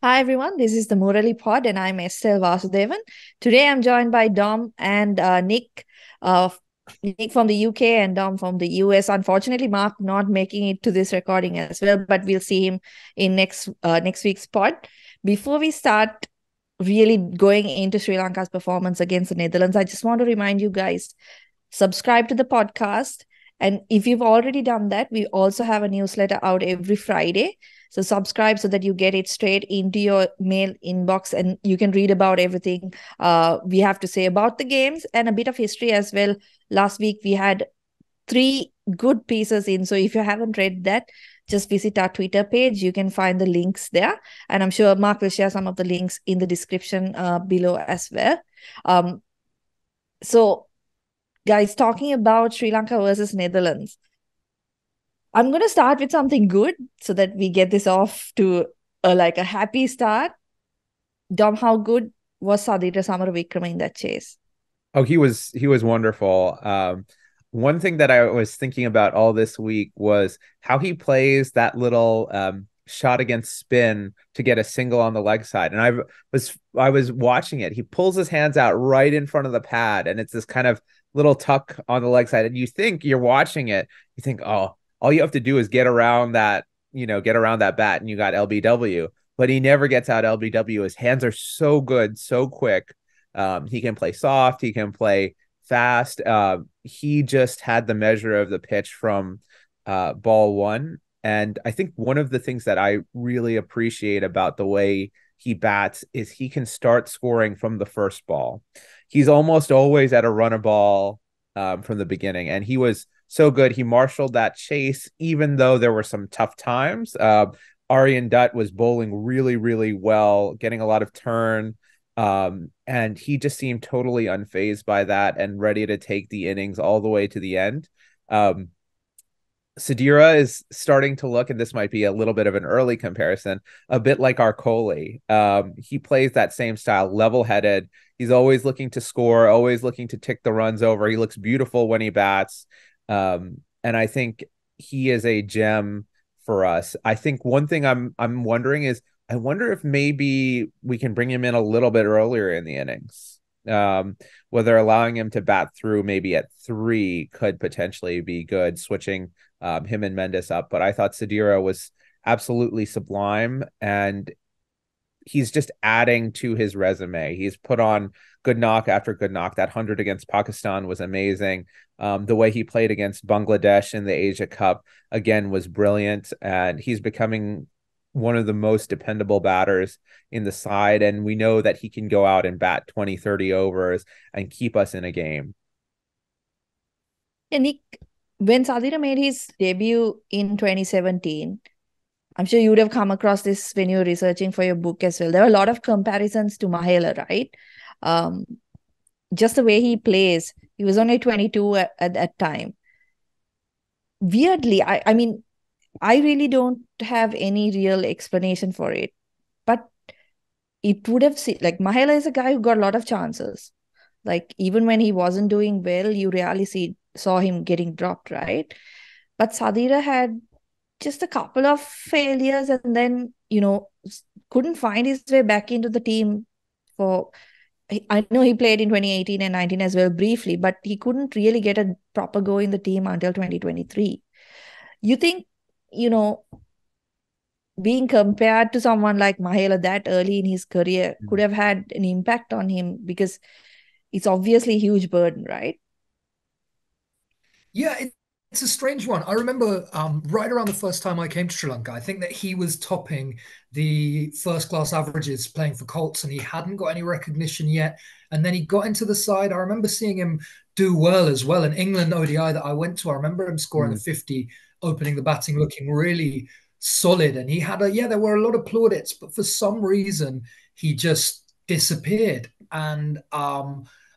Hi everyone, this is the Murali Pod and I'm Estelle Vasudevan. Today I'm joined by Dom and Nick, uh, Nick from the UK and Dom from the US. Unfortunately, Mark not making it to this recording as well, but we'll see him in next week's pod. Before we start really going into Sri Lanka's performance against the Netherlands, I just want to remind you guys, subscribe to the podcast. And if you've already done that, we also have a newsletter out every Friday. So subscribe so that you get it straight into your mail inbox and you can read about everything we have to say about the games and a bit of history as well. Last week we had three good pieces in. So if you haven't read that, just visit our Twitter page. You can find the links there. And I'm sure Mark will share some of the links in the description below as well. So guys, talking about Sri Lanka versus Netherlands, I'm going to start with something good so that we get this off to a happy start. Dom, how good was Sadeera Samaravikrama in that chase? Oh, he was wonderful. One thing that I was thinking about all this week was how he plays that little shot against spin to get a single on the leg side. And I was watching it. He pulls his hands out right in front of the pad, and it's this kind of little tuck on the leg side. And you think you're watching it, you think, oh, all you have to do is get around that bat, and you got LBW. But he never gets out LBW. His hands are so good, so quick. He can play soft. He can play fast. He just had the measure of the pitch from ball one. And I think one of the things that I really appreciate about the way he bats is he can start scoring from the first ball. He's almost always at a run a ball from the beginning. And he was so good. He marshaled that chase, even though there were some tough times. Aryan Dutt was bowling really, really well, getting a lot of turn. And he just seemed totally unfazed by that and ready to take the innings all the way to the end. Um, Sadeera is starting to look, and this might be a little bit of an early comparison, a bit like our Kohli. He plays that same style, level headed. He's always looking to score, always looking to tick the runs over. He looks beautiful when he bats. And I think he is a gem for us. I think one thing I'm wondering is I wonder if maybe we can bring him in a little bit earlier in the innings. Um, Whether allowing him to bat through maybe at three could potentially be good, switching him and Mendes up. But I thought Sadeera was absolutely sublime, and he's just adding to his resume. He's put on good knock after good knock. That 100 against Pakistan was amazing. The way he played against Bangladesh in the Asia Cup again was brilliant, and he's becoming one of the most dependable batters in the side. And we know that he can go out and bat 20, 30 overs and keep us in a game. Yeah, Nick, when Sadeera made his debut in 2017, I'm sure you would have come across this when you were researching for your book as well. There were a lot of comparisons to Mahela, right? Um, just the way he plays. He was only 22 at that time. Weirdly, I mean, I really don't have any real explanation for it. But it would have seen, like, Mahela is a guy who got a lot of chances. Like, even when he wasn't doing well, you rarely saw him getting dropped, right? But Sadeera had just a couple of failures and then, couldn't find his way back into the team for. I know he played in 2018 and 19 as well briefly, but he couldn't really get a proper go in the team until 2023. You think, you know, being compared to someone like Mahela that early in his career could have had an impact on him because it's obviously a huge burden, right? Yeah, it's a strange one. I remember right around the first time I came to Sri Lanka, I think that he was topping the first class averages playing for Colts, and he hadn't got any recognition yet. And then he got into the side. I remember seeing him do well as well. In England ODI that I went to, I remember him scoring the Mm. 50, opening the batting, looking really solid. And he had yeah, there were a lot of plaudits, but for some reason, he just disappeared. And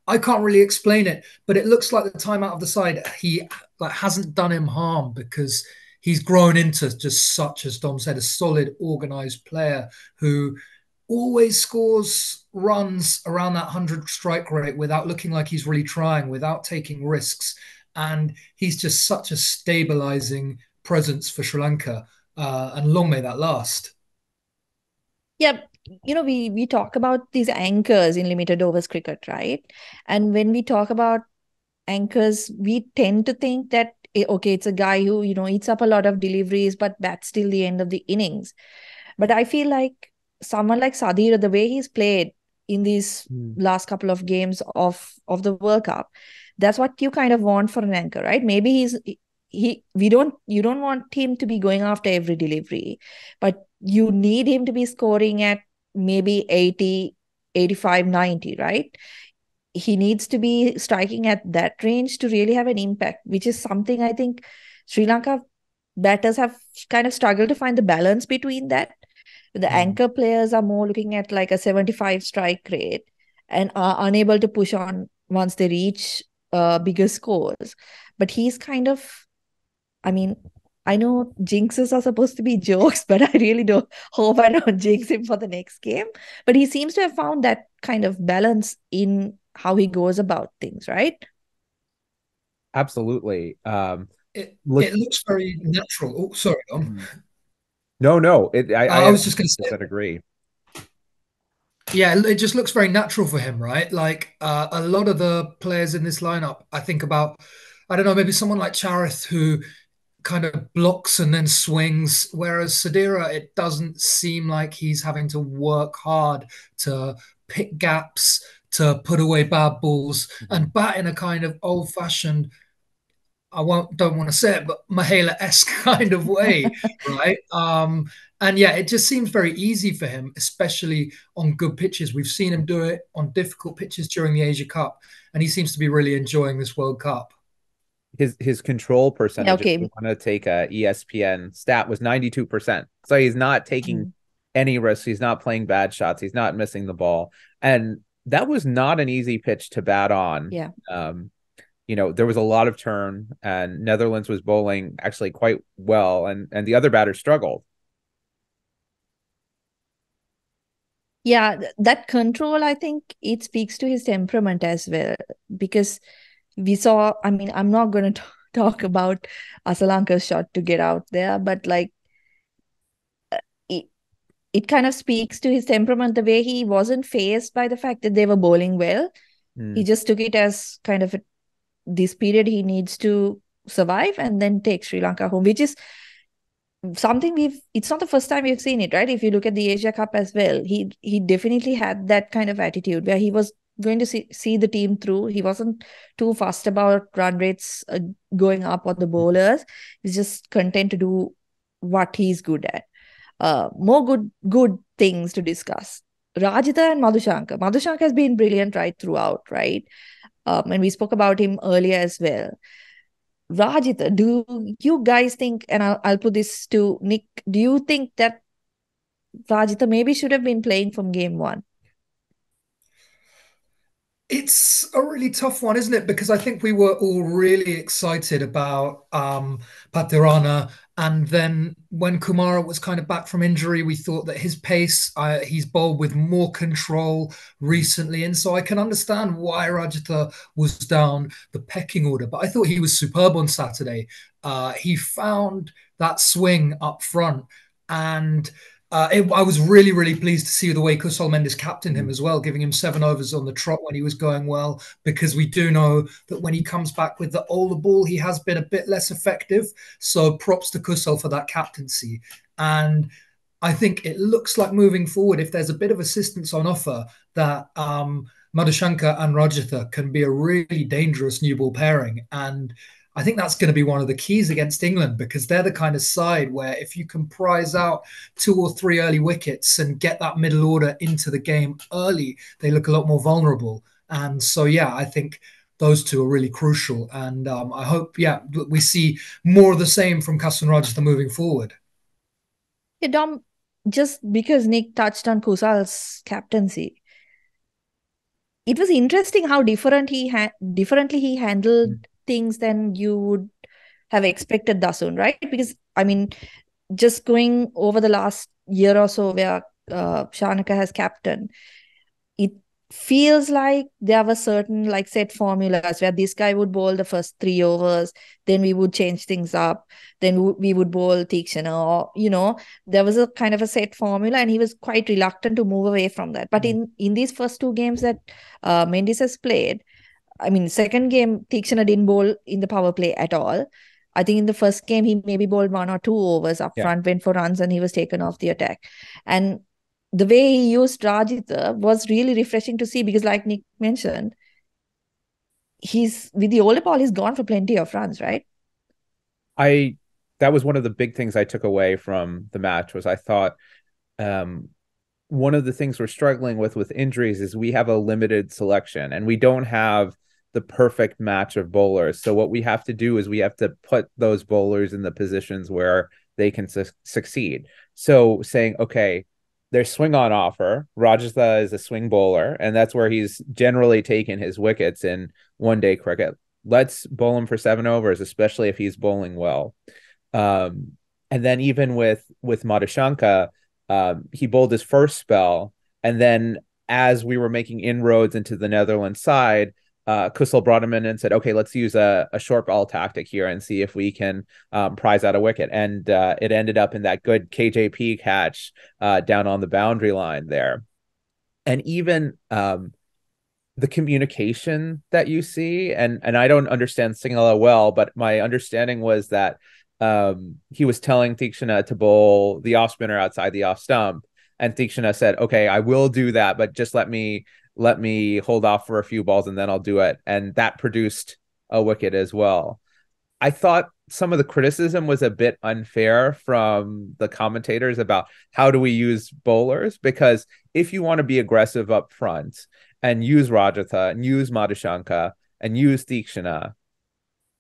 I can't really explain it, but it looks like the time out of the side he like hasn't done him harm because he's grown into just such, as Dom said, a solid, organized player who always scores runs around that 100 strike rate without looking like he's really trying, without taking risks, and he's just such a stabilizing presence for Sri Lanka, and long may that last. Yep. we talk about these anchors in limited overs cricket, right? And when we talk about anchors, we tend to think that, okay, it's a guy who, eats up a lot of deliveries, but that's still the end of the innings. But I feel like someone like Sadeera, the way he's played in these last couple of games of the World Cup, that's what you kind of want for an anchor, right? Maybe you don't want him to be going after every delivery, but you need him to be scoring at maybe 80, 85, 90, right? He needs to be striking at that range to really have an impact, which is something I think Sri Lanka batters have kind of struggled to find the balance between that. The anchor players are more looking at like a 75 strike rate and are unable to push on once they reach bigger scores. But he's kind of, I mean, I know jinxes are supposed to be jokes, but I really don't hope I don't jinx him for the next game. But he seems to have found that kind of balance in how he goes about things, right? Absolutely. It looks very natural. Oh, sorry, No. I I was just going to say, 100% agree. yeah, it just looks very natural for him, right? Like a lot of the players in this lineup, I think about, I don't know, maybe someone like Charith who kind of blocks and then swings, whereas Sadeera, it doesn't seem like he's having to work hard to pick gaps, to put away bad balls, and bat in a kind of old-fashioned, don't want to say it, but Mahela-esque kind of way, right? And yeah, it just seems very easy for him, especially on good pitches. We've seen him do it on difficult pitches during the Asia Cup, and he seems to be really enjoying this World Cup. His control Yeah, percentage, if okay. you want to take a ESPN stat, was 92%. So he's not taking any risks. He's not playing bad shots. He's not missing the ball. And that was not an easy pitch to bat on. Yeah. There was a lot of turn, and Netherlands was bowling actually quite well, and the other batters struggled. Yeah, that control, I think it speaks to his temperament as well, because we saw, I mean, I'm not going to talk about Asalanka's shot to get out there, but like it, it kind of speaks to his temperament, the way he wasn't fazed by the fact that they were bowling well. He just took it as kind of this period he needs to survive and then take Sri Lanka home, which is something it's not the first time we've seen it, right? If you look at the Asia Cup as well, he definitely had that kind of attitude where he was going to see the team through. He wasn't too fussed about run rates going up on the bowlers. He's just content to do what he's good at. More good things to discuss. Rajitha and Madhushanka. Madhushanka has been brilliant right throughout, right? And we spoke about him earlier as well. Rajitha, do you guys think, and I'll put this to Nick, do you think that Rajitha maybe should have been playing from game one? It's a really tough one, isn't it? Because I think we were all really excited about Patirana. And then when Kumara was kind of back from injury, we thought that his pace, he's bowled with more control recently. And so I can understand why Rajitha was down the pecking order. But I thought he was superb on Saturday. He found that swing up front. And I was really, really pleased to see the way Kusal Mendes captained him as well, giving him 7 overs on the trot when he was going well, because we do know that when he comes back with the older ball, he has been a bit less effective. So props to Kusal for that captaincy. And I think it looks like moving forward, if there's a bit of assistance on offer, that Madhushanka and Rajitha can be a really dangerous new ball pairing. And I think that's going to be one of the keys against England, because they're the kind of side where if you can prize out 2 or 3 early wickets and get that middle order into the game early, they look a lot more vulnerable. And so, yeah, I think those two are really crucial. And I hope, we see more of the same from Kasun Rajasthan moving forward. Yeah, Dom, just because Nick touched on Kusal's captaincy, it was interesting how differently he handled things than you would have expected Dasun, right? Because I mean, just going over the last year or so where Shanaka has captained, it feels like there were certain like set formulas where this guy would bowl the first 3 overs, then we would change things up, then we would bowl Tikshana, or there was a kind of a set formula, and he was quite reluctant to move away from that. But in these first 2 games that Mendes has played, I mean, second game Tikshana didn't bowl in the power play at all. I think in the first game he maybe bowled 1 or 2 overs up front, went for runs, and he was taken off the attack. And the way he used Rajitha was really refreshing to see, because like Nick mentioned, he's with the older ball, he's gone for plenty of runs, right? That was one of the big things I took away from the match. Was I thought one of the things we're struggling with injuries is we have a limited selection, and we don't have the perfect match of bowlers. So what we have to do is we have to put those bowlers in the positions where they can succeed. So saying, okay, there's swing on offer. Rajastha is a swing bowler, and that's where he's generally taken his wickets in one-day cricket. Let's bowl him for 7 overs, especially if he's bowling well. And then even with Madhushanka, he bowled his first spell, and then as we were making inroads into the Netherlands side, Kusal brought him in and said, okay, let's use a short ball tactic here and see if we can prize out a wicket. And it ended up in that good KJP catch down on the boundary line there. And even the communication that you see, and I don't understand Sinhala well, but my understanding was that he was telling Tikshana to bowl the off spinner outside the off stump. And Tikshana said, okay, I will do that, but just let me hold off for a few balls and then I'll do it. And that produced a wicket as well. I thought some of the criticism was a bit unfair from the commentators about how do we use bowlers, because if you want to be aggressive up front and use Rajatha and use Madhushanka and use Tikshana,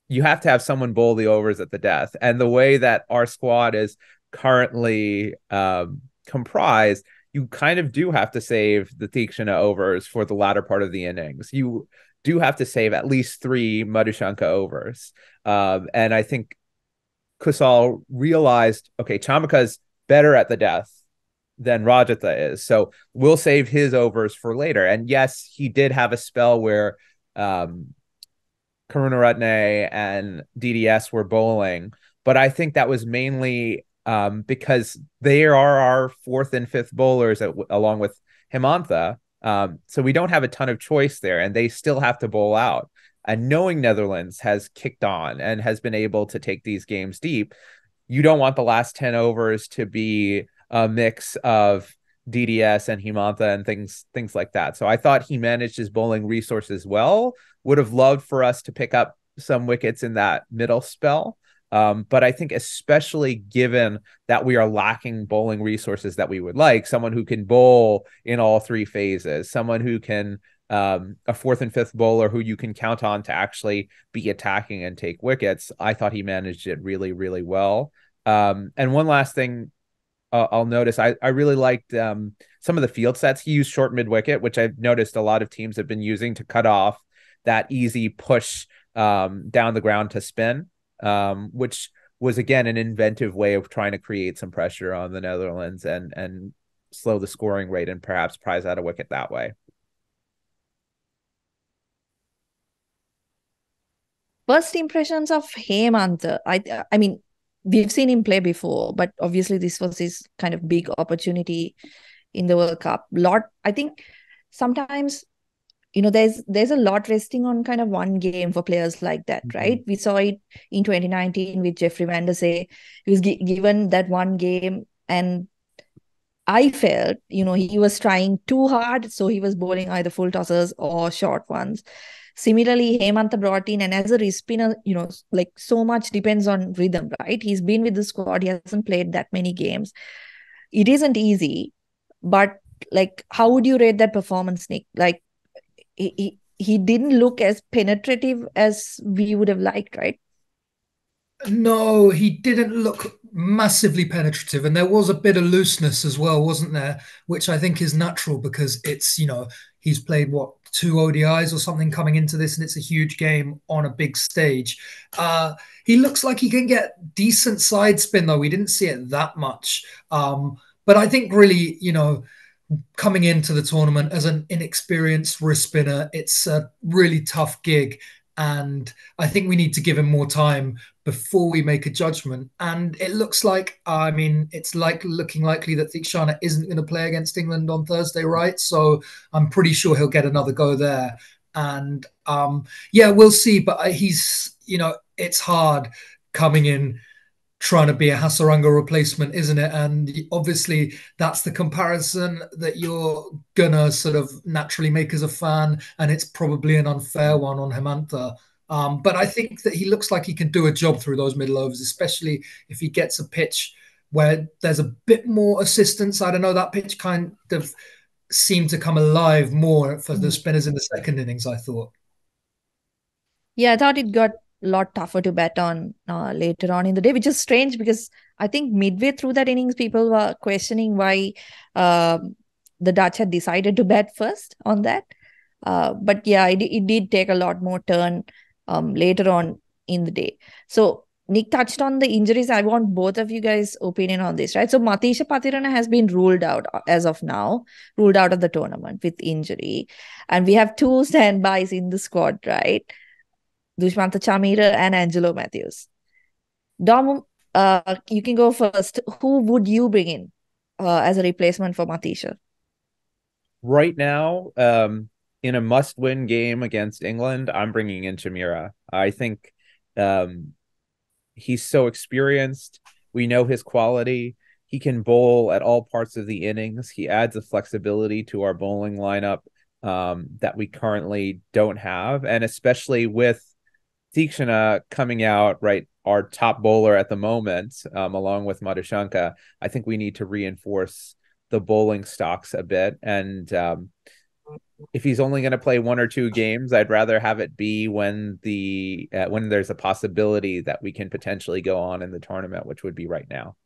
you have to have someone bowl the overs at the death. And the way that our squad is currently comprised, you kind of do have to save the Tikshana overs for the latter part of the innings. You do have to save at least 3 Madhushanka overs. And I think Kusal realized, okay, Chamaka's better at the death than Rajatha is. So we'll save his overs for later. And yes, he did have a spell where Karunaratne and DDS were bowling, but I think that was mainly because they are our 4th and 5th bowlers along with Himantha. So we don't have a ton of choice there, and they still have to bowl out. And knowing Netherlands has kicked on and has been able to take these games deep, you don't want the last 10 overs to be a mix of DDS and Himantha and things like that. So I thought he managed his bowling resources well. Would have loved for us to pick up some wickets in that middle spell. But I think especially given that we are lacking bowling resources that we would like, someone who can bowl in all 3 phases, someone who can a 4th and 5th bowler who you can count on to actually be attacking and take wickets. I thought he managed it really, really well. And one last thing I'll notice, I really liked some of the field sets. He used short mid wicket, which I've noticed a lot of teams have been using to cut off that easy push down the ground to spin, which was, again, an inventive way of trying to create some pressure on the Netherlands and slow the scoring rate and perhaps prize out a wicket that way. First impressions of Hemantha. I mean, we've seen him play before, but obviously this was his kind of big opportunity in the World Cup. I think sometimes, there's a lot resting on kind of one game for players like that, right? We saw it in 2019 with Jeffrey Van der Sey. He was given that one game, and I felt, he was trying too hard, so he was bowling either full tossers or short ones. Similarly, Hemantha brought in, and as a wrist spinner, like so much depends on rhythm, right? He's been with the squad. He hasn't played that many games. It isn't easy, but like, how would you rate that performance, Nick? Like, he didn't look as penetrative as we would have liked, right? No, he didn't look massively penetrative, and there was a bit of looseness as well, wasn't there? Which I think is natural because it's, he's played 2 ODIs or something coming into this, and it's a huge game on a big stage. He looks like he can get decent side spin, though. We didn't see it that much. But I think really, coming into the tournament as an inexperienced wrist spinner, it's a really tough gig. And I think we need to give him more time before we make a judgment. And it looks like, I mean, it's like looking likely that Theekshana isn't going to play against England on Thursday, right? So I'm pretty sure he'll get another go there. And yeah, we'll see. But he's, it's hard coming in trying to be a Hasaranga replacement, isn't it? And obviously, that's the comparison that you're gonna sort of naturally make as a fan, and it's probably an unfair one on Hemantha. But I think that he looks like he can do a job through those middle overs, especially if he gets a pitch where there's a bit more assistance. I don't know, that pitch kind of seemed to come alive more for the spinners in the second innings, I thought. Yeah, I thought it got a lot tougher to bet on later on in the day, which is strange because I think midway through that innings, people were questioning why the Dutch had decided to bet first on that. But yeah, it did take a lot more turn later on in the day. So Nick touched on the injuries. I want both of you guys' opinion on this, right? So Matisha Patirana has been ruled out as of now, ruled out of the tournament with injury. And we have two standbys in the squad, right? Dushmantha Chameera and Angelo Matthews. Dom, you can go first. Who would you bring in as a replacement for Matisha? Right now, in a must-win game against England, I'm bringing in Chameera. I think he's so experienced. We know his quality. He can bowl at all parts of the innings. He adds a flexibility to our bowling lineup that we currently don't have, and especially with Theekshana coming out, right, our top bowler at the moment, along with Madhushanka, I think we need to reinforce the bowling stocks a bit. And if he's only going to play one or two games, I'd rather have it be when when there's a possibility that we can potentially go on in the tournament, which would be right now.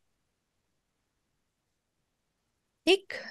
Nick?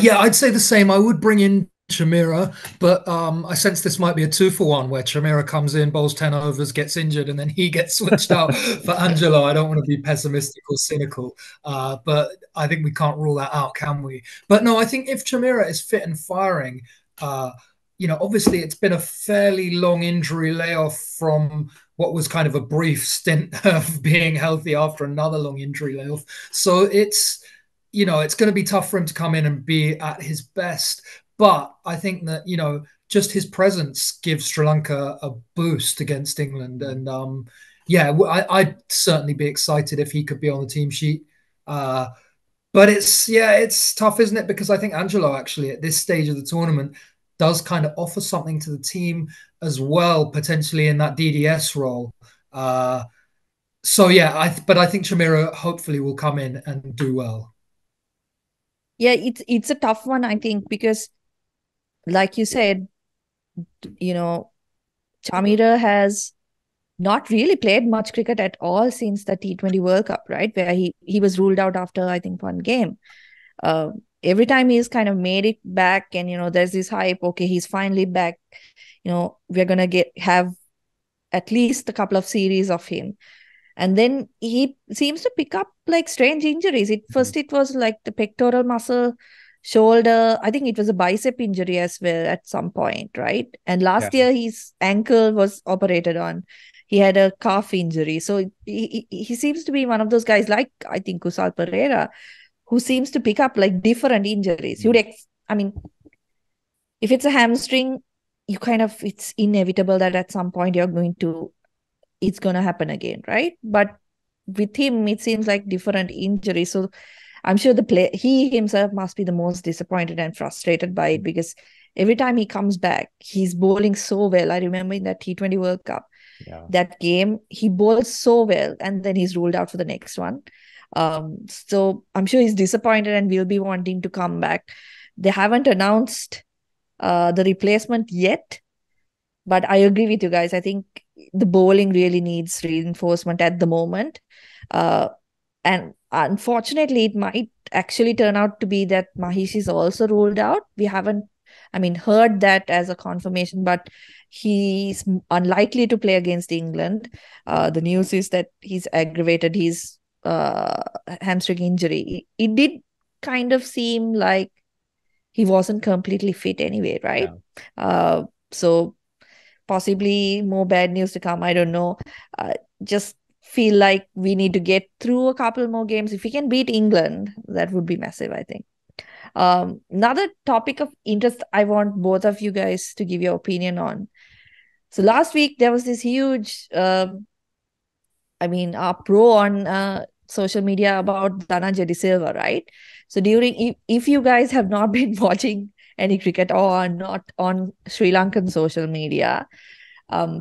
Yeah, I'd say the same. I would bring in Chameera, but I sense this might be a 2-for-1 where Chameera comes in, bowls 10 overs, gets injured, and then he gets switched out for Angelo. I don't want to be pessimistic or cynical, but I think we can't rule that out, can we? But no, I think if Chameera is fit and firing, obviously it's been a fairly long injury layoff from what was kind of a brief stint of being healthy after another long injury layoff. So it's going to be tough for him to come in and be at his best. But I think that, just his presence gives Sri Lanka a boost against England. And I'd certainly be excited if he could be on the team sheet. But it's tough, isn't it? Because I think Angelo actually at this stage of the tournament does kind of offer something to the team as well, potentially in that DDS role. But I think Chameera hopefully will come in and do well. Yeah, it's a tough one, I think, because like you said, Chameera has not really played much cricket at all since the T20 World Cup, right? Where he was ruled out after, I think, one game. Every time he's kind of made it back and, there's this hype, okay, he's finally back. We're going to have at least a couple of series of him. And then he seems to pick up like strange injuries. First it was like the pectoral muscle, shoulder. I think it was a bicep injury as well at some point, right? And last year his ankle was operated on. He had a calf injury. So he seems to be one of those guys like, I think, Kusal Pereira, who seems to pick up like different injuries. If it's a hamstring, it's inevitable that at some point it's going to happen again, right? But with him, it seems like different injuries. So I'm sure he himself must be the most disappointed and frustrated by it because every time he comes back, he's bowling so well. I remember in that T20 World Cup, that game, he bowled so well and then he's ruled out for the next one. So I'm sure he's disappointed and will be wanting to come back. They haven't announced the replacement yet, but I agree with you guys. I think the bowling really needs reinforcement at the moment. And unfortunately, it might actually turn out to be that Mahesh is also ruled out. We haven't, heard that as a confirmation, but he's unlikely to play against England. The news is that he's aggravated his hamstring injury. It did kind of seem like he wasn't completely fit anyway, right? So possibly more bad news to come. I don't know. Just feel like we need to get through a couple more games. If we can beat England, that would be massive, I think. Another topic of interest I want both of you guys to give your opinion on. So last week there was this huge, pro on social media about Dhananjay De Silva, right? So if you guys have not been watching any cricket or are not on Sri Lankan social media,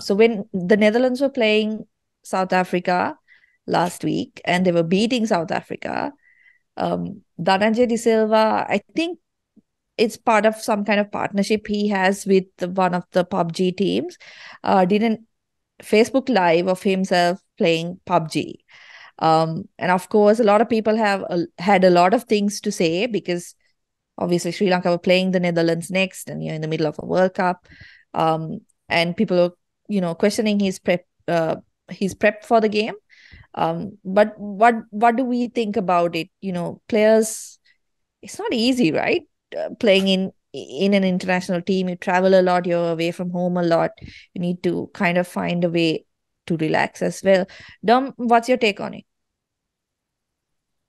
so when the Netherlands were playing South Africa last week and they were beating South Africa, Dhananjay De Silva, I think it's part of some kind of partnership he has with one of the PUBG teams, did a Facebook Live of himself playing PUBG. And of course, a lot of people have had a lot of things to say because obviously Sri Lanka were playing the Netherlands next, and you're in the middle of a World Cup. And people are, questioning his prep for the game. But what do we think about it? Players, it's not easy, right? Playing in an international team, you travel a lot, you're away from home a lot. You need to kind of find a way to relax as well. Dom, what's your take on it?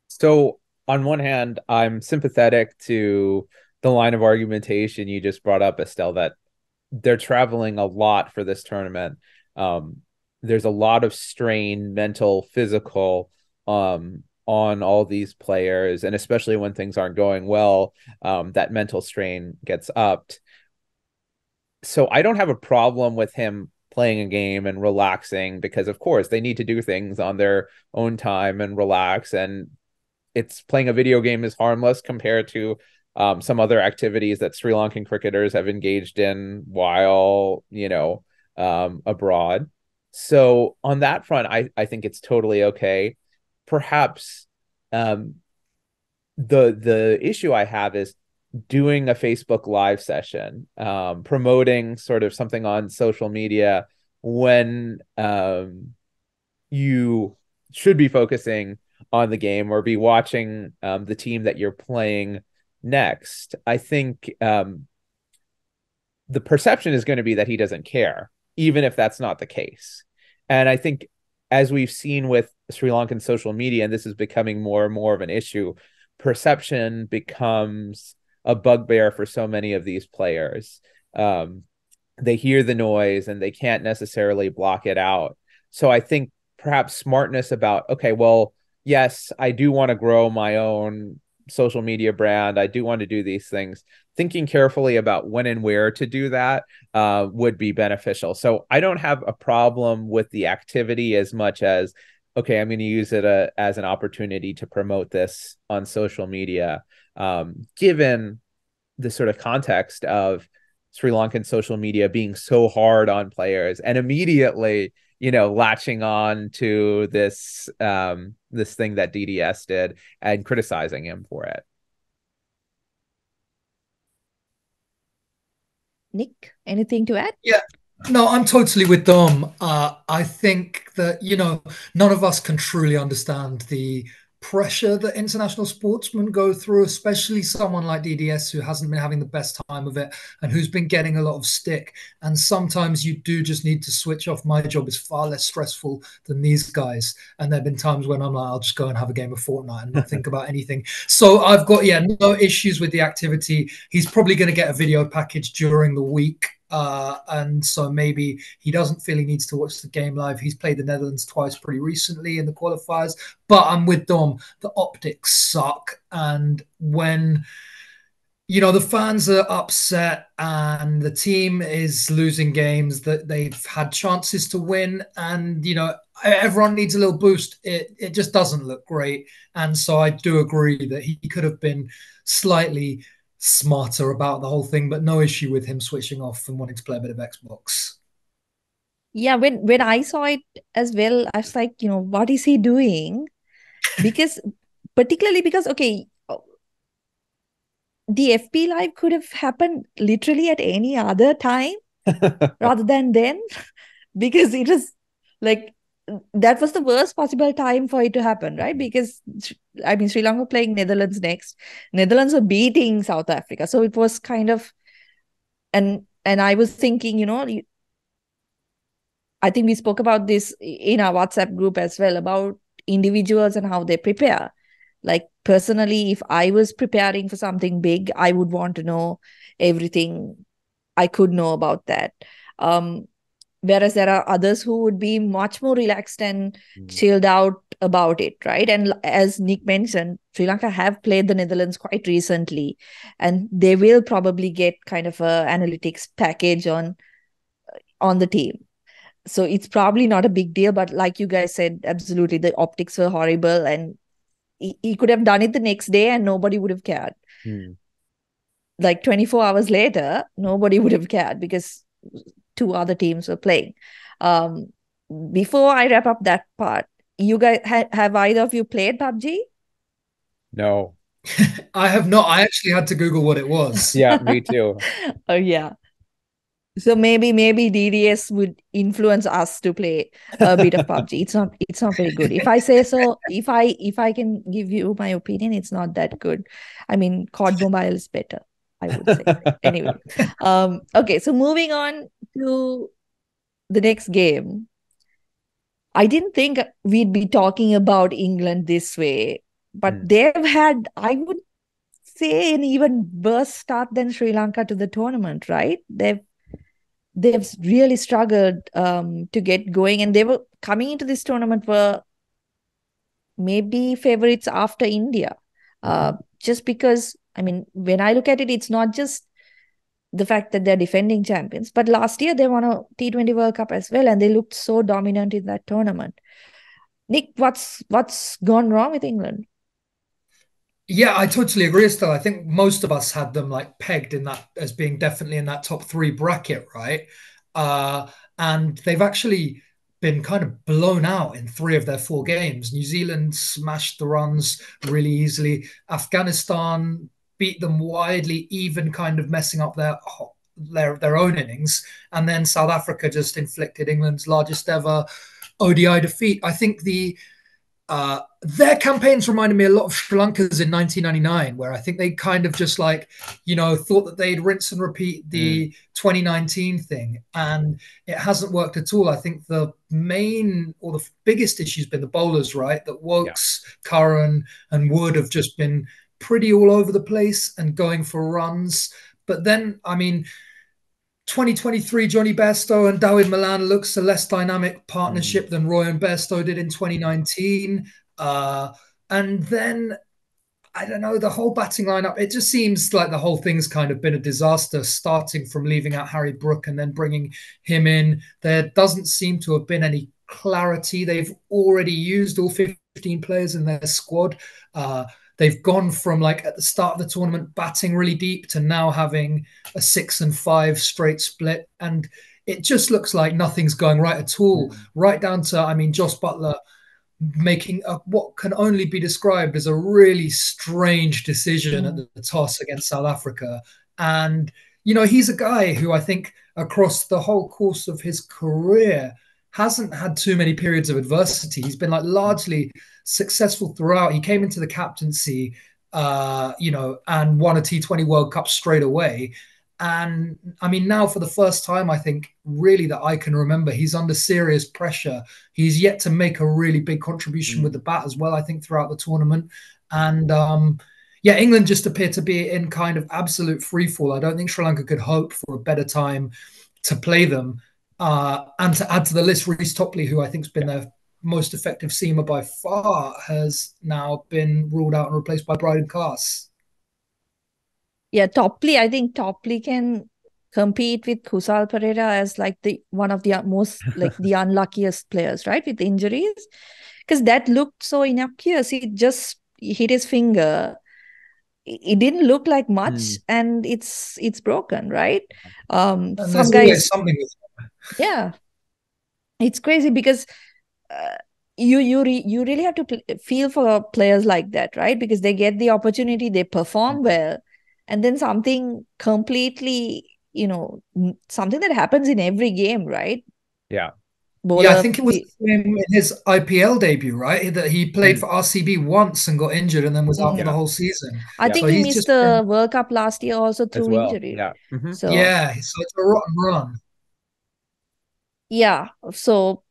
So on one hand, I'm sympathetic to the line of argumentation you just brought up, Estelle, that they're traveling a lot for this tournament. There's a lot of strain, mental, physical, on all these players, and especially when things aren't going well, that mental strain gets upped. So I don't have a problem with him playing a game and relaxing, because of course they need to do things on their own time and relax, and it's playing a video game is harmless compared to some other activities that Sri Lankan cricketers have engaged in while, abroad. So on that front, I think it's totally okay. Perhaps the issue I have is doing a Facebook Live session, promoting sort of something on social media when you should be focusing on the game or be watching the team that you're playing next. I think the perception is going to be that he doesn't care, even if that's not the case. And I think, as we've seen with Sri Lankan social media, and this is becoming more and more of an issue, perception becomes a bugbear for so many of these players. They hear the noise and they can't necessarily block it out. So I think perhaps smartness about, okay, well, yes, I do want to grow my own social media brand. I do want to do these things. Thinking carefully about when and where to do that would be beneficial. So I don't have a problem with the activity as much as, okay, I'm going to use it as an opportunity to promote this on social media, given the sort of context of Sri Lankan social media being so hard on players and immediately, latching on to this this thing that DDS did and criticizing him for it. Nick, anything to add? Yeah. No, I'm totally with Dom. I think that, none of us can truly understand the pressure that international sportsmen go through, especially someone like DDS who hasn't been having the best time of it and who's been getting a lot of stick. And sometimes you do just need to switch off. My job is far less stressful than these guys. And there have been times when I'm like, I'll just go and have a game of Fortnite and not think about anything. So I've got, no issues with the activity. He's probably going to get a video package during the week. And so maybe he doesn't feel he needs to watch the game live. He's played the Netherlands twice pretty recently in the qualifiers. But I'm with Dom. The optics suck. And when, the fans are upset and the team is losing games that they've had chances to win, and, everyone needs a little boost, it just doesn't look great. And so I do agree that he could have been slightly smarter about the whole thing, but no issue with him switching off and wanting to play a bit of Xbox. Yeah, when I saw it as well, I was like, what is he doing? Particularly because, okay, the FP Live could have happened literally at any other time rather than then, because it was like that was the worst possible time for it to happen, right? Because I mean, Sri Lanka playing Netherlands next. Netherlands were beating South Africa, so it was kind of, and I was thinking, I think we spoke about this in our WhatsApp group as well, about individuals and how they prepare. Like personally, if I was preparing for something big, I would want to know everything I could know about that. Um, Whereas there are others who would be much more relaxed and chilled out about it, right? And as Nick mentioned, Sri Lanka have played the Netherlands quite recently, and they will probably get kind of a analytics package on the team. So it's probably not a big deal, but like you guys said, absolutely, the optics were horrible, and he could have done it the next day and nobody would have cared. Like 24 hours later, nobody would have cared because two other teams were playing. Before I wrap up that part, you guys have either of you played PUBG? No. I have not. I actually had to Google what it was. Yeah, me too. Oh yeah. So maybe DDS would influence us to play a bit of PUBG. It's not very good. If I say so, if I can give you my opinion, it's not that good. I mean, COD Mobile is better, I would say. Anyway. Okay, so moving on to the next game. I didn't think we'd be talking about England this way, but they've had, I would say, an even worse start than Sri Lanka to the tournament, right? They've really struggled to get going, and they were coming into this tournament were maybe favorites after India. Just because, I mean, when I look at it, it's not just the fact that they're defending champions, but last year they won a T20 World Cup as well, and they looked so dominant in that tournament. Nick, what's gone wrong with England? Yeah, I totally agree, Estelle. I think most of us had them like pegged in that as being definitely in that top three bracket, right? And they've actually been kind of blown out in three of their four games. New Zealand smashed the runs really easily. Afghanistan beat them widely, even kind of messing up their own innings. And then South Africa just inflicted England's largest ever ODI defeat. I think their campaigns reminded me a lot of Sri Lanka's in 1999, where I think they kind of just thought that they'd rinse and repeat the 2019 thing. And it hasn't worked at all. I think the main or the biggest issue has been the bowlers, right? That Wokes, Curran, and Wood have just been pretty all over the place and going for runs. But then, I mean, 2023, Johnny Bairstow and Dawid Malan looks a less dynamic partnership than Roy and Bairstow did in 2019. And then, I don't know, the whole batting lineup, it just seems like the whole thing's kind of been a disaster, starting from leaving out Harry Brook and then bringing him in. There doesn't seem to have been any clarity. They've already used all 15 players in their squad. They've gone from like at the start of the tournament batting really deep to now having a 6 and 5 straight split. And it just looks like nothing's going right at all. Right down to, I mean, Joss Buttler making what can only be described as a really strange decision at the toss against South Africa. And, he's a guy who I think across the whole course of his career hasn't had too many periods of adversity. He's been like largely successful throughout. He came into the captaincy, and won a T20 World Cup straight away. And I mean, now for the first time, I think really that I can remember, he's under serious pressure. He's yet to make a really big contribution with the bat as well, I think, throughout the tournament. And England just appear to be in kind of absolute freefall. I don't think Sri Lanka could hope for a better time to play them. And to add to the list, Reece Topley, who I think has been their most effective seamer by far, has now been ruled out and replaced by Bryden Cass. Yeah, Topley, I think Topley can compete with Kusal Pereira as like one of the most like the unluckiest players, right, with injuries, because that looked so innocuous. He just hit his finger. It didn't look like much, and it's broken, right? And some guys, something. Yeah, it's crazy because you really have to feel for players like that, right? Because they get the opportunity, they perform well, and then something completely, something that happens in every game, right? Yeah. Yeah, I bowler. think it was the same in his IPL debut, right? That he played for RCB once and got injured and then was out for the Yeah. whole season. I Yeah. think So he he's missed just the World Cup last year also As through well. injury. Yeah. So yeah, so it's a rotten run. yeah, so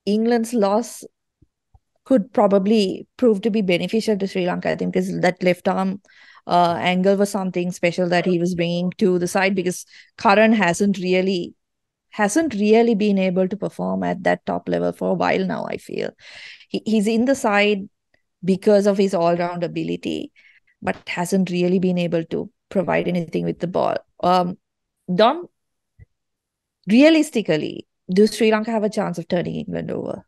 England's loss could probably prove to be beneficial to Sri Lanka, I think, because that left arm angle was something special that he was bringing to the side, because Karan hasn't really been able to perform at that top level for a while now, I feel. He's in the side because of his all-round ability, but hasn't really been able to provide anything with the ball. Dom, realistically, do Sri Lanka have a chance of turning England over?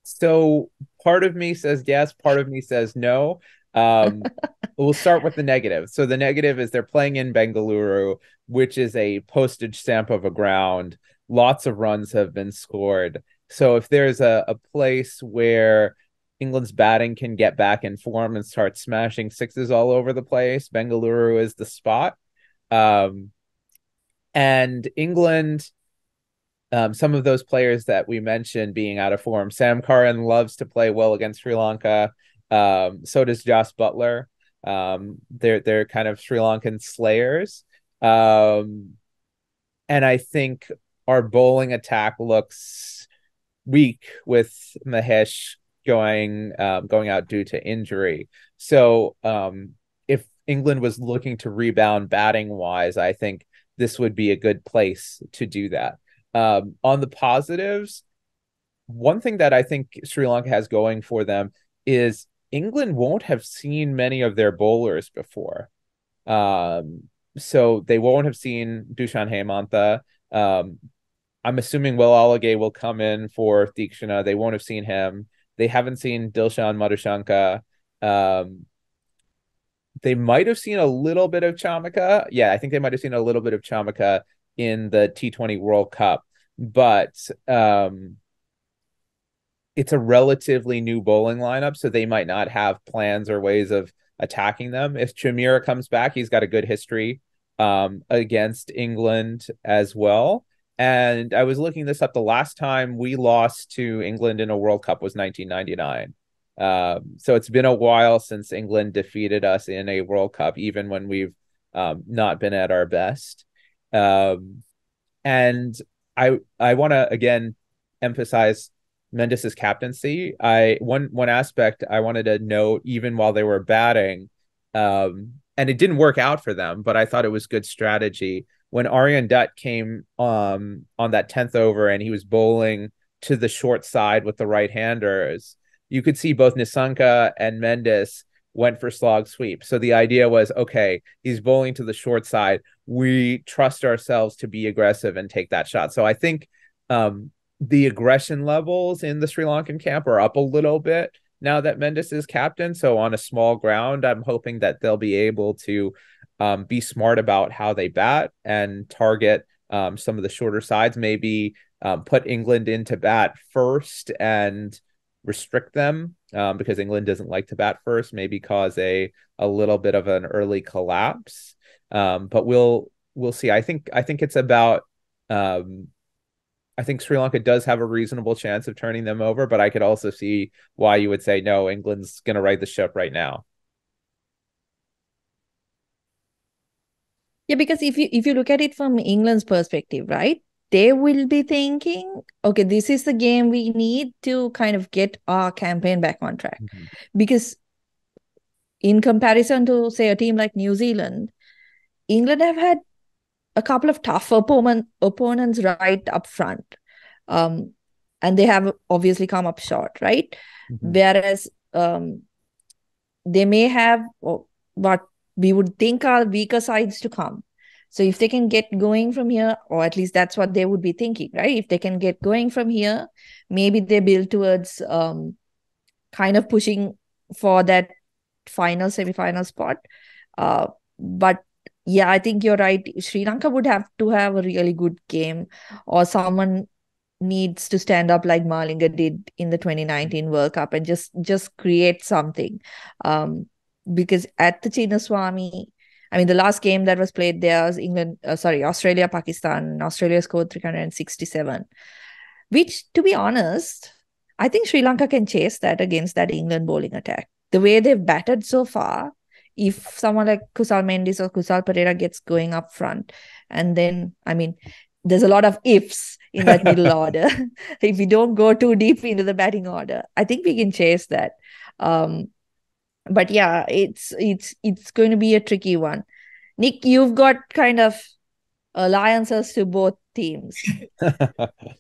So part of me says yes, part of me says no. We'll start with the negative. So the negative is they're playing in Bengaluru, which is a postage stamp of a ground. Lots of runs have been scored. So if there's a place where England's batting can get back in form and start smashing sixes all over the place, Bengaluru is the spot. Um, and England, some of those players that we mentioned being out of form. Sam Curran loves to play well against Sri Lanka. So does Josh Butler. They're kind of Sri Lankan slayers. And I think our bowling attack looks weak with Mahesh going out due to injury. So if England was looking to rebound batting wise, I think this would be a good place to do that. On the positives, one thing that I think Sri Lanka has going for them is England won't have seen many of their bowlers before. Um, so they won't have seen Dushan Hemantha. I'm assuming Will Alagay will come in for Deekshana. They won't have seen him. They haven't seen Dilshan Madhushanka. Um, they might have seen a little bit of Chamaka. Yeah, I think they might have seen a little bit of Chamaka in the T20 World Cup, but it's a relatively new bowling lineup, so they might not have plans or ways of attacking them. If Chamira comes back, he's got a good history against England as well. And I was looking this up. The last time we lost to England in a World Cup was 1999. So it's been a while since England defeated us in a World Cup, even when we've not been at our best. And I want to again emphasize Mendes's captaincy. One aspect I wanted to note, even while they were batting, and it didn't work out for them, but I thought it was good strategy. When Aryan Dutt came on that 10th over and he was bowling to the short side with the right-handers, you could see both Nissanka and Mendes went for slog sweep. So the idea was, okay, he's bowling to the short side. We trust ourselves to be aggressive and take that shot. So I think the aggression levels in the Sri Lankan camp are up a little bit now that Mendes is captain. So on a small ground, I'm hoping that they'll be able to be smart about how they bat and target some of the shorter sides, maybe put England into bat first and restrict them because England doesn't like to bat first, maybe cause a little bit of an early collapse. But we'll see. I think it's about I think Sri Lanka does have a reasonable chance of turning them over, but I could also see why you would say no, England's going to right the ship right now. Yeah, because if you look at it from England's perspective, right? They will be thinking, okay, this is the game we need to kind of get our campaign back on track. Mm-hmm. Because in comparison to, say, a team like New Zealand, England have had a couple of tough opponents right up front. And they have obviously come up short, right? Mm-hmm. Whereas they may have what we would think are weaker sides to come. So if they can get going from here, or at least that's what they would be thinking, right? If they can get going from here, maybe they build towards kind of pushing for that final semi-final spot. But yeah, I think you're right. Sri Lanka would have to have a really good game, or someone needs to stand up like Malinga did in the 2019 World Cup and just create something. Because at the Chinnaswamy, I mean, the last game that was played there was Australia, Pakistan. Australia scored 367, which, to be honest, I think Sri Lanka can chase that against that England bowling attack. The way they've batted so far, if someone like Kusal Mendis or Kusal Pereira gets going up front, and then, I mean, there's a lot of ifs in that middle order. If we don't go too deep into the batting order, I think we can chase that. But yeah, it's going to be a tricky one. Nick, you've got kind of alliances to both teams.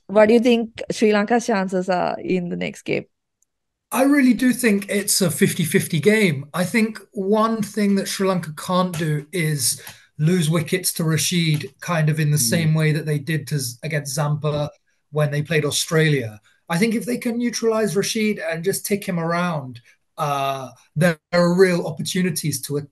What do you think Sri Lanka's chances are in the next game? I really do think it's a 50-50 game. I think one thing that Sri Lanka can't do is lose wickets to Rashid kind of in the same way that they did against Zampa when they played Australia. I think if they can neutralize Rashid and just tick him around, there are real opportunities to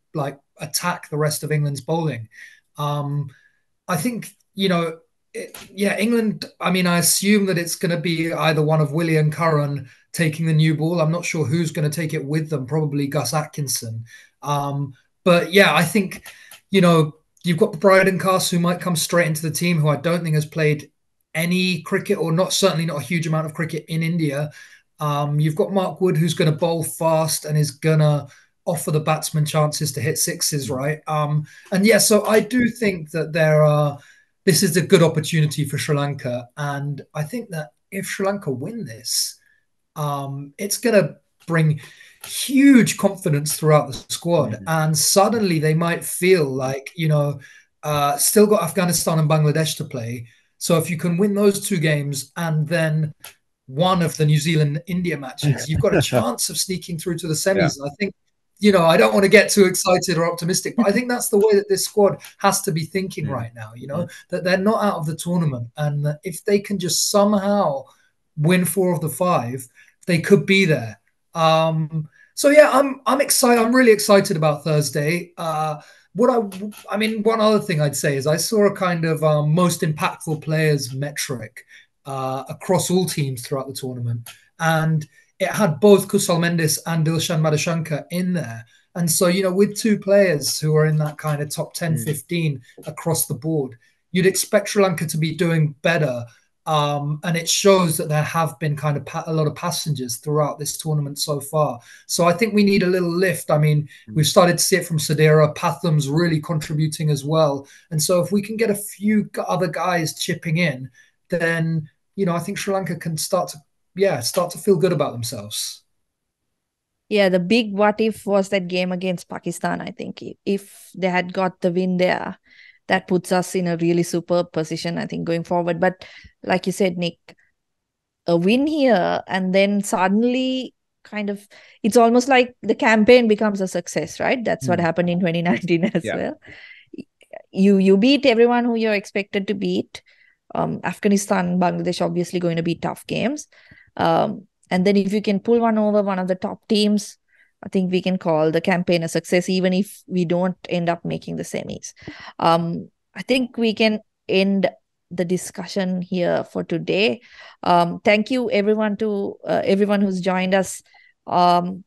attack the rest of England's bowling. I think, England, I mean, I assume that it's going to be either one of Willie and Curran taking the new ball. I'm not sure who's going to take it with them, probably Gus Atkinson. But yeah, I think, you've got Bryden Cast who might come straight into the team, who I don't think has played any cricket, or certainly not a huge amount of cricket in India. You've got Mark Wood, who's going to bowl fast and is going to offer the batsman chances to hit sixes, right? So I do think that this is a good opportunity for Sri Lanka. And I think that if Sri Lanka win this, it's going to bring huge confidence throughout the squad. And suddenly they might feel like, still got Afghanistan and Bangladesh to play. So if you can win those two games and then one of the New Zealand-India matches, you've got a chance of sneaking through to the semis. And I think, I don't want to get too excited or optimistic, but I think that's the way that this squad has to be thinking right now, that they're not out of the tournament. And that if they can just somehow win 4 of the 5, they could be there. I'm excited. I'm really excited about Thursday. One other thing I'd say is I saw a kind of most impactful players metric across all teams throughout the tournament. And it had both Kusal Mendis and Dilshan Madashankar in there. And so, with 2 players who are in that kind of top 10, 15 across the board, you'd expect Sri Lanka to be doing better. And it shows that there have been kind of a lot of passengers throughout this tournament so far. So I think we need a little lift. I mean, we've started to see it from Sadeera. Patham's really contributing as well. And so if we can get a few other guys chipping in, then, I think Sri Lanka can start to feel good about themselves. Yeah, the big what if was that game against Pakistan, I think. If they had got the win there, that puts us in a really superb position, I think, going forward. But like you said, Nick, a win here and then suddenly it's almost like the campaign becomes a success, right? That's what happened in 2019 as well. You beat everyone who you're expected to beat. Afghanistan, Bangladesh, obviously going to be tough games. And then if you can pull one over one of the top teams, I think we can call the campaign a success, even if we don't end up making the semis. I think we can end the discussion here for today. Thank you everyone who's joined us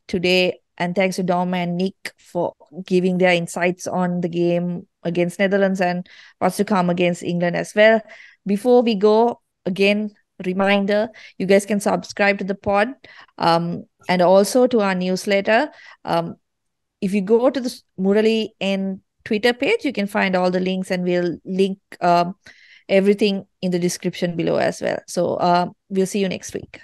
today. And thanks to Dom and Nick for giving their insights on the game against Netherlands and what's to come against England as well. Before we go, again, reminder, you guys can subscribe to the pod and also to our newsletter. If you go to the Murali and Twitter page, you can find all the links, and we'll link everything in the description below as well. So we'll see you next week.